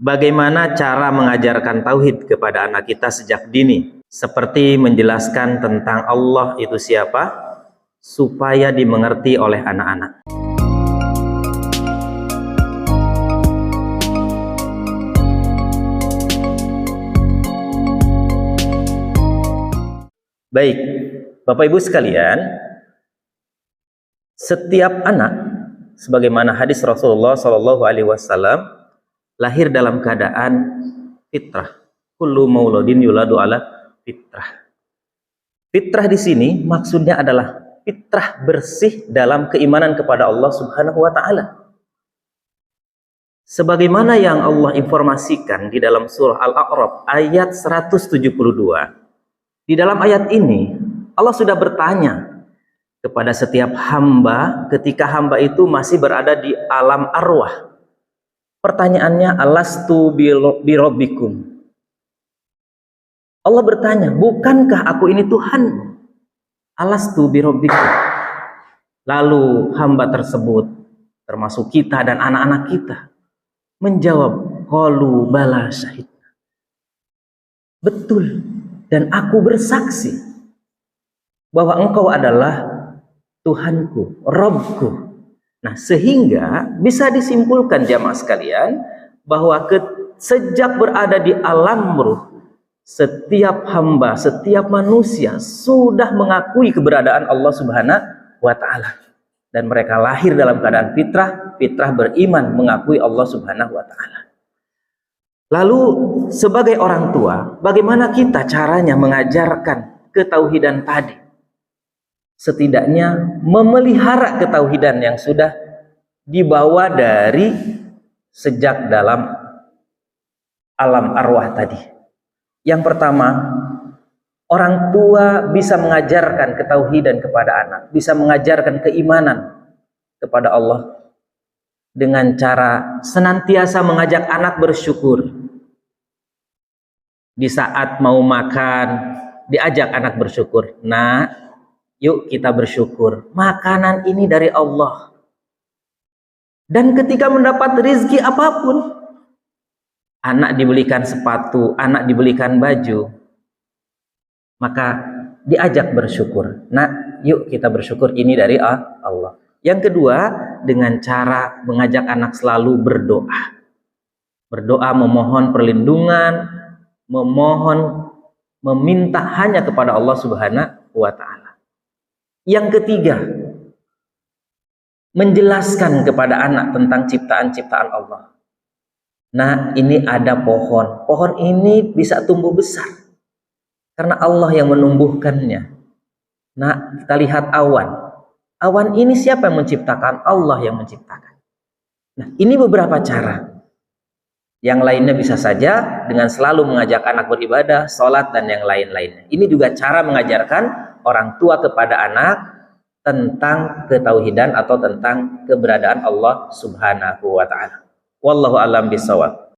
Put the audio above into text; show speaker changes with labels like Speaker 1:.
Speaker 1: Bagaimana cara mengajarkan tauhid kepada anak kita sejak dini? Seperti menjelaskan tentang Allah itu siapa, supaya dimengerti oleh anak-anak. Baik, Bapak Ibu sekalian, setiap anak, sebagaimana hadis Rasulullah SAW, lahir dalam keadaan fitrah. Kullu mauludin yuladu ala fitrah. Fitrah di sini maksudnya adalah fitrah bersih dalam keimanan kepada Allah Subhanahu wa taala. Sebagaimana yang Allah informasikan di dalam surah Al-A'raf ayat 172. Di dalam ayat ini Allah sudah bertanya kepada setiap hamba ketika hamba itu masih berada di alam arwah. Pertanyaannya, alastu birabbikum? Allah bertanya, bukankah aku ini Tuhan? Alastu birabbikum? Lalu hamba tersebut, termasuk kita dan anak-anak kita, menjawab, qalu bala syahidna. Betul, dan aku bersaksi bahwa engkau adalah Tuhanku, Rabbku. Nah, sehingga bisa disimpulkan jamaah sekalian bahwa sejak berada di alam ruh, setiap hamba, setiap manusia sudah mengakui keberadaan Allah Subhanahu wa taala, dan mereka lahir dalam keadaan fitrah beriman mengakui Allah Subhanahu wa taala. Lalu sebagai orang tua, bagaimana kita caranya mengajarkan ketauhidan tadi? Setidaknya memelihara ketauhidan yang sudah dibawa dari sejak dalam alam arwah tadi. Yang pertama, orang tua bisa mengajarkan ketauhidan kepada anak, bisa mengajarkan keimanan kepada Allah dengan cara senantiasa mengajak anak bersyukur. Di saat mau makan, diajak anak bersyukur. Nah, yuk kita bersyukur, makanan ini dari Allah. Dan ketika mendapat rezeki apapun, anak dibelikan sepatu, anak dibelikan baju, maka diajak bersyukur. Nah, yuk kita bersyukur ini dari Allah. Yang kedua, dengan cara mengajak anak selalu berdoa. Berdoa memohon perlindungan, meminta hanya kepada Allah Subhanahu wa taala. Yang ketiga, menjelaskan kepada anak tentang ciptaan-ciptaan Allah. Nah, ini ada pohon. Pohon ini bisa tumbuh besar karena Allah yang menumbuhkannya. Nah, kita lihat awan. Awan ini siapa yang menciptakan? Allah yang menciptakan. Nah, ini beberapa cara. Yang lainnya bisa saja dengan selalu mengajak anak beribadah, sholat, dan yang lain-lainnya. Ini juga cara mengajarkan orang tua kepada anak tentang ketauhidan atau tentang keberadaan Allah Subhanahu wa taala. Wallahu a'lam bishawab.